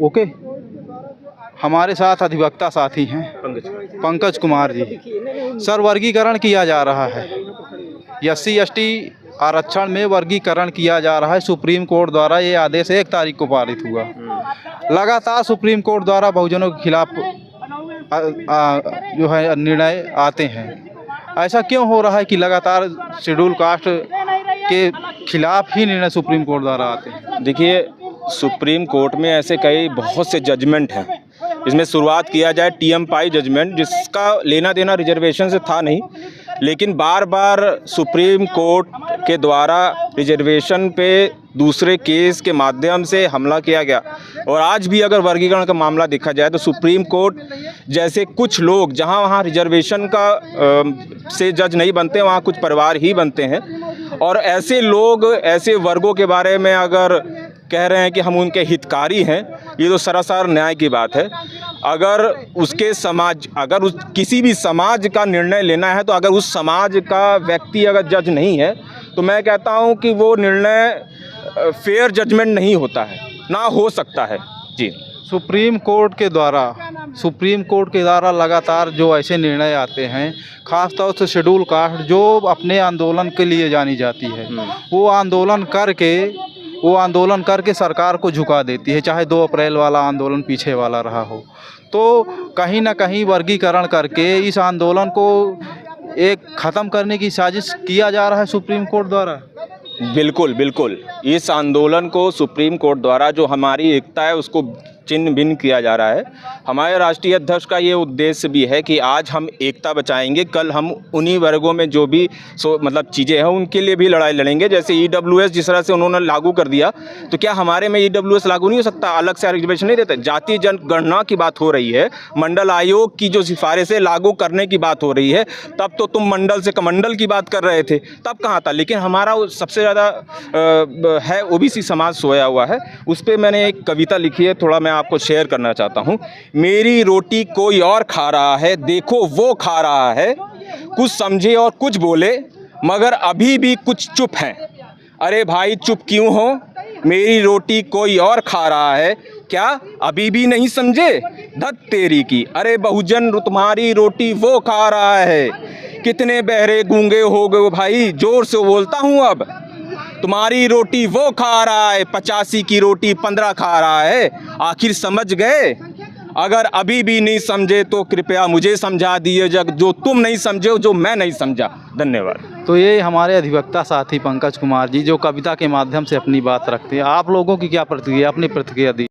Okay. हमारे साथ अधिवक्ता साथी हैं पंकज कुमार जी। सर, वर्गीकरण किया जा रहा है, SC/ST आरक्षण में वर्गीकरण किया जा रहा है। सुप्रीम कोर्ट द्वारा ये आदेश 1 तारीख को पारित हुआ। लगातार सुप्रीम कोर्ट द्वारा बहुजनों के खिलाफ जो है निर्णय आते हैं। ऐसा क्यों हो रहा है कि लगातार शेड्यूल कास्ट के खिलाफ ही निर्णय सुप्रीम कोर्ट द्वारा आते हैं? देखिए, सुप्रीम कोर्ट में ऐसे कई बहुत से जजमेंट हैं। इसमें शुरुआत किया जाए TM पाई जजमेंट, जिसका लेना देना रिजर्वेशन से था नहीं, लेकिन बार बार सुप्रीम कोर्ट के द्वारा रिजर्वेशन पे दूसरे केस के माध्यम से हमला किया गया। और आज भी अगर वर्गीकरण का मामला देखा जाए तो सुप्रीम कोर्ट जैसे कुछ लोग जहां वहां रिजर्वेशन का से जज नहीं बनते, वहां कुछ परिवार ही बनते हैं। और ऐसे लोग, ऐसे वर्गों के बारे में अगर कह रहे हैं कि हम उनके हितकारी हैं, ये तो सरासर न्याय की बात है। अगर उसके समाज, अगर उस किसी भी समाज का निर्णय लेना है, तो अगर उस समाज का व्यक्ति अगर जज नहीं है, तो मैं कहता हूं कि वो निर्णय फेयर जजमेंट नहीं होता है, ना हो सकता है जी। सुप्रीम कोर्ट के द्वारा लगातार जो ऐसे निर्णय आते हैं, ख़ास तौर से शेड्यूल कास्ट जो अपने आंदोलन के लिए जानी जाती है, वो आंदोलन करके सरकार को झुका देती है, चाहे 2 अप्रैल वाला आंदोलन पीछे वाला रहा हो। तो कहीं ना कहीं वर्गीकरण करके इस आंदोलन को एक ख़त्म करने की साजिश किया जा रहा है सुप्रीम कोर्ट द्वारा। बिल्कुल बिल्कुल, इस आंदोलन को सुप्रीम कोर्ट द्वारा जो हमारी एकता है उसको छिन्न भिन्न किया जा रहा है। हमारे राष्ट्रीय अध्यक्ष का ये उद्देश्य भी है कि आज हम एकता बचाएंगे, कल हम उन्हीं वर्गों में जो भी मतलब चीज़ें हैं उनके लिए भी लड़ाई लड़ेंगे। जैसे EWS जिस तरह से उन्होंने लागू कर दिया, तो क्या हमारे में EWS लागू नहीं हो सकता? अलग से रिजर्वेशन नहीं देते? जातीय जनगणना की बात हो रही है, मंडल आयोग की जो सिफारिशें लागू करने की बात हो रही है, तब तो तुम मंडल से कमंडल की बात कर रहे थे, तब कहाँ था? लेकिन हमारा सबसे ज़्यादा है OBC समाज सोया हुआ है। उस पर मैंने एक कविता लिखी है, थोड़ा मैं आपको शेयर करना चाहता हूँ। मेरी रोटी कोई और खा रहा है, देखो वो खा रहा है, कुछ समझे और कुछ बोले, मगर अभी भी कुछ चुप हैं। अरे भाई चुप क्यों हो? मेरी रोटी कोई और खा रहा है, क्या अभी भी नहीं समझे? धत तेरी की, अरे बहुजन तुम्हारी रोटी वो खा रहा है। कितने बहरे गूंगे हो गए भाई, जोर से बोलता हूँ अब। तुम्हारी रोटी वो खा रहा है, 85 की रोटी 15 खा रहा है। आखिर समझ गए? अगर अभी भी नहीं समझे तो कृपया मुझे समझा दिए, जग जो तुम नहीं समझे, जो मैं नहीं समझा। धन्यवाद। तो ये हमारे अधिवक्ता साथी पंकज कुमार जी जो कविता के माध्यम से अपनी बात रखते हैं। आप लोगों की क्या प्रतिक्रिया, अपनी प्रतिक्रिया दी।